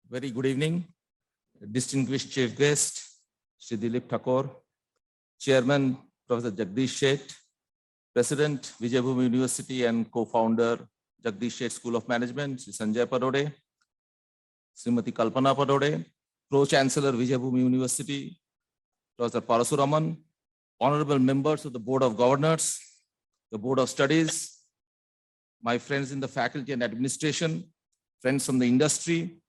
Very good evening, distinguished chief guest, Shri Dilip Thakur, Chairman Professor Jagdish Sheth, President Vijayabhumi University and co-founder Jagdish Sheth School of Management, Shri Sanjay Padode, Srimati Kalpana Padode, Pro-Chancellor Vijayabhumi University, Professor Parasuraman, honorable members of the Board of Governors, the Board of Studies, my friends in the faculty and administration, friends from the industry,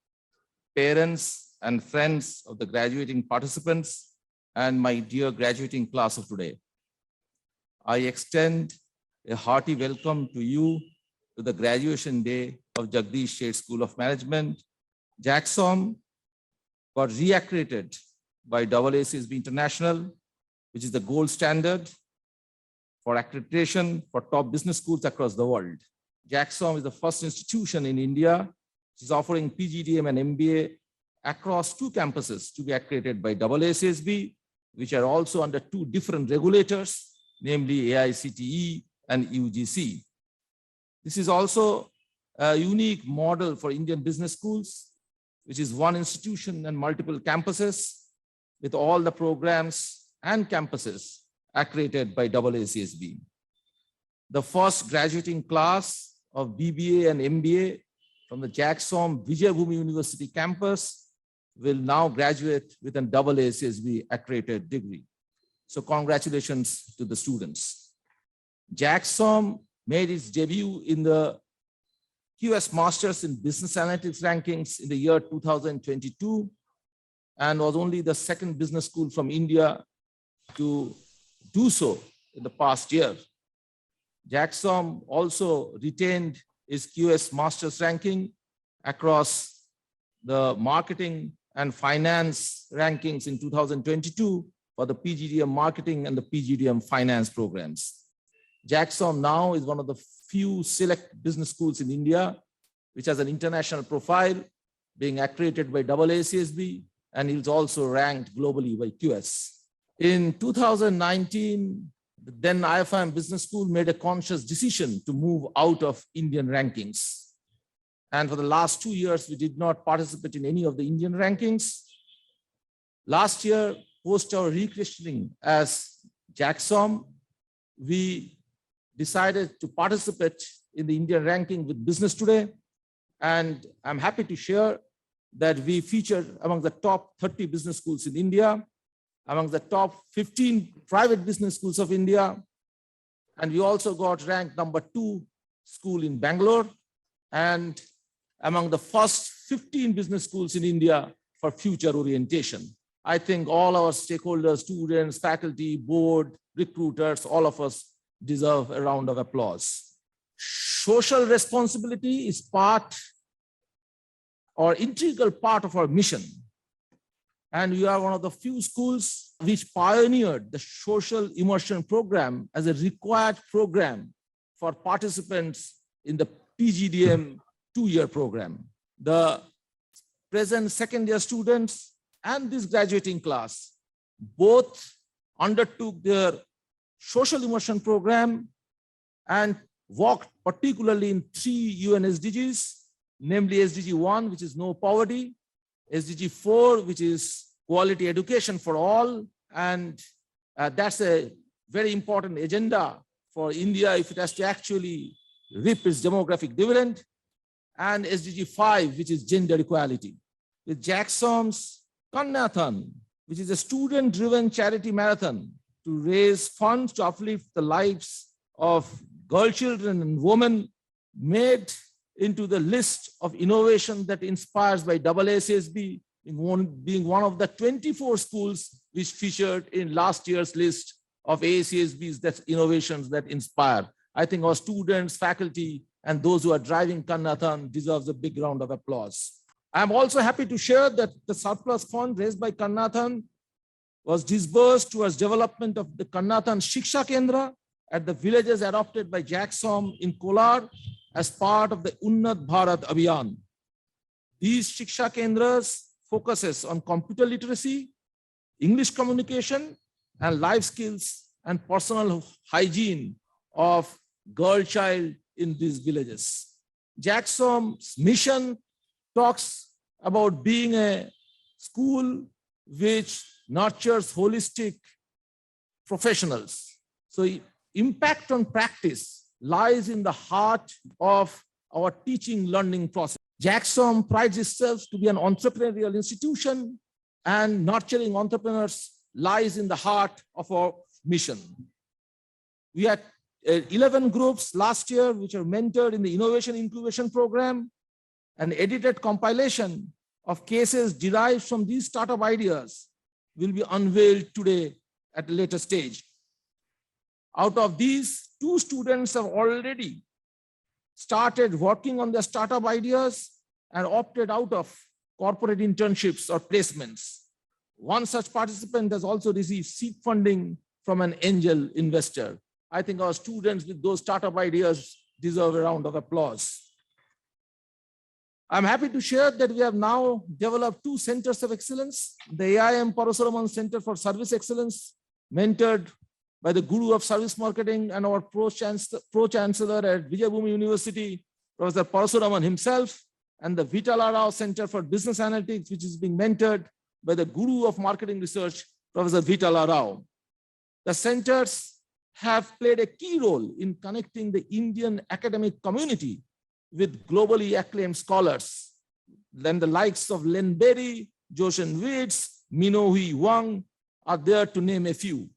parents and friends of the graduating participants, and my dear graduating class of today. I extend a hearty welcome to you to the graduation day of Jagdish Sheth School of Management. JAGSoM got reaccredited by AACSB International, which is the gold standard for accreditation for top business schools across the world. JAGSoM is the first institution in India which is offering PGDM and MBA across 2 campuses to be accredited by AACSB, which are also under 2 different regulators, namely AICTE and UGC. This is also a unique model for Indian business schools, which is 1 institution and multiple campuses with all the programs and campuses accredited by AACSB. The first graduating class of BBA and MBA from the JAGSoM Vijayabhumi University campus will now graduate with an AACSB accredited degree. So congratulations to the students. JAGSoM made its debut in the QS Masters in Business Analytics rankings in the year 2022 and was only the 2nd business school from India to do so in the past year. JAGSoM also retained its QS Masters ranking across the marketing and finance rankings in 2022 for the PGDM marketing and the PGDM finance programs. JAGSoM now is one of the few select business schools in India which has an international profile, being accredited by AACSB, and is also ranked globally by QS. In 2019, the then IFM Business School made a conscious decision to move out of Indian rankings. And for the last 2 years, we did not participate in any of the Indian rankings. Last year, post our rechristening as JAGSoM, we decided to participate in the Indian ranking with Business Today. And I'm happy to share that we featured among the top 30 business schools in India, among the top 15 private business schools of India. And we also got ranked number 2 school in Bangalore and among the first 15 business schools in India for future orientation. I think all our stakeholders, students, faculty, board, recruiters, all of us deserve a round of applause. Social responsibility is part or integral part of our mission. And we are one of the few schools which pioneered the social immersion program as a required program for participants in the PGDM 2-year program. The present 2nd-year students and this graduating class both undertook their social immersion program and worked particularly in 3 UN SDGs, namely SDG 1, which is no poverty, SDG 4, which is quality education for all. And that's a very important agenda for India if it has to actually reap its demographic dividend. And SDG 5, which is gender equality. With JAGSoM's Kanyathon, which is a student-driven charity marathon to raise funds to uplift the lives of girl children and women, made into the list of innovation that inspires by AACSB, being one of the 24 schools which featured in last year's list of AACSB's that's innovations that inspire. I think our students, faculty, and those who are driving Kanyathon deserves a big round of applause. I'm also happy to share that the surplus fund raised by Kanyathon was disbursed towards development of the Kanyathon Shiksha Kendra at the villages adopted by JAGSoM in Kolar as part of the Unnat Bharat Abhiyan. These Shiksha Kendras focuses on computer literacy, English communication, and life skills and personal hygiene of girl child in these villages. JAGSoM's mission talks about being a school which nurtures holistic professionals. So impact on practice lies in the heart of our teaching learning process. JAGSoM prides itself to be an entrepreneurial institution, and nurturing entrepreneurs lies in the heart of our mission. We had 11 groups last year which are mentored in the Innovation Incubation Program. An edited compilation of cases derived from these startup ideas will be unveiled today at a later stage. Out of these, 2 students have already started working on their startup ideas and opted out of corporate internships or placements. One such participant has also received seed funding from an angel investor. I think our students with those startup ideas deserve a round of applause. I'm happy to share that we have now developed 2 centers of excellence: the AIM Parasuraman Center for Service Excellence, mentored by the guru of service marketing and our pro-chancellor at Vijayabhumi University, Professor Parasuraman himself, and the Vitala Rao Center for Business Analytics, which is being mentored by the guru of marketing research, Professor Vitala Rao. The centers have played a key role in connecting the Indian academic community with globally acclaimed scholars, then the likes of Len Berry, Joshen Witz, Minohui Wang are there to name a few.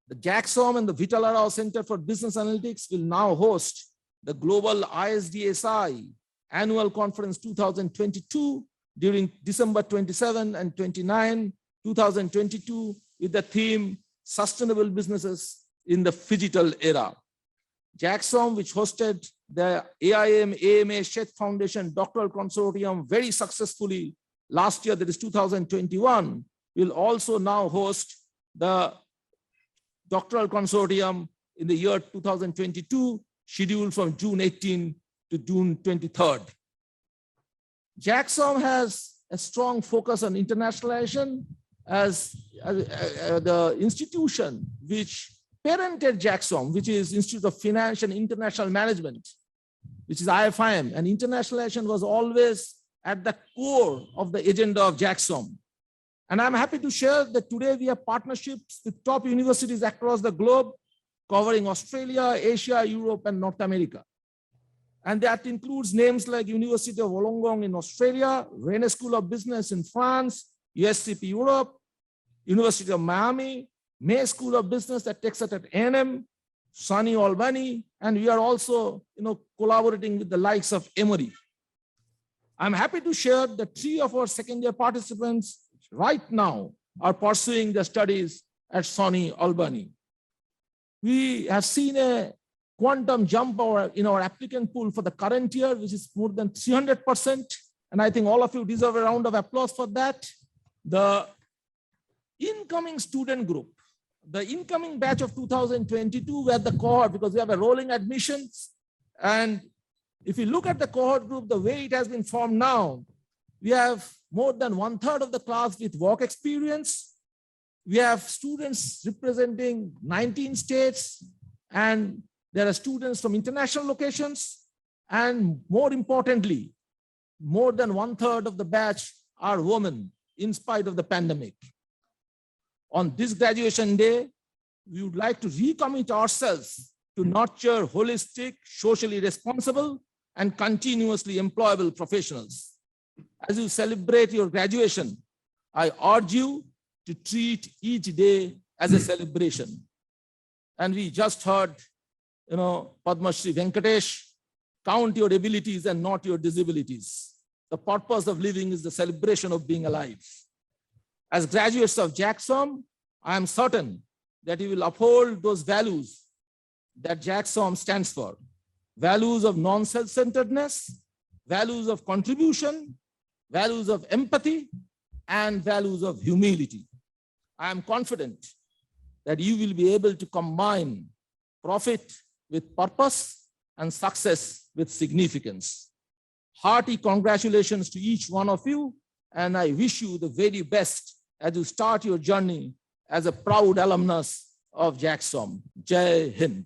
The JAGSoM and the Vitala Rao Center for Business Analytics will now host the Global ISDSI Annual Conference 2022 during December 27 and 29, 2022, with the theme Sustainable Businesses in the Phygital Era. JAGSoM, which hosted the AIM AMA Sheth Foundation Doctoral Consortium very successfully last year, that is 2021, will also now host the Doctoral Consortium in the year 2022, scheduled from June 18 to June 23rd. JAGSoM has a strong focus on internationalization as the institution which parented JAGSoM, which is Institute of Finance and International Management, which is IFIM, and internationalization was always at the core of the agenda of JAGSoM. And I'm happy to share that today we have partnerships with top universities across the globe, covering Australia, Asia, Europe, and North America. And that includes names like University of Wollongong in Australia, Rennes School of Business in France, USCP Europe, University of Miami, May School of Business at Texas at A&M, SUNY Albany, and we are also collaborating with the likes of Emory. I'm happy to share that 3 of our second-year participants right now are pursuing their studies at SUNY Albany. We have seen a quantum jump in our applicant pool for the current year, which is more than 300%. And I think all of you deserve a round of applause for that. The incoming student group, the incoming batch of 2022 were the cohort, because we have a rolling admissions. And if you look at the cohort group, the way it has been formed now, we have more than 1/3 of the class with work experience. We have students representing 19 states, and there are students from international locations. And more importantly, more than 1/3 of the batch are women in spite of the pandemic. On this graduation day, we would like to recommit ourselves to nurture holistic, socially responsible, and continuously employable professionals. As you celebrate your graduation, I urge you to treat each day as a celebration. And we just heard, Padma Shri Venkatesh, count your abilities and not your disabilities. The purpose of living is the celebration of being alive. As graduates of JAGSoM, I am certain that you will uphold those values that JAGSoM stands for. Values of non-self-centeredness, values of contribution, values of empathy, and values of humility. I am confident that you will be able to combine profit with purpose and success with significance. Hearty congratulations to each one of you, and I wish you the very best as you start your journey as a proud alumnus of JAGSoM. Jai Hind.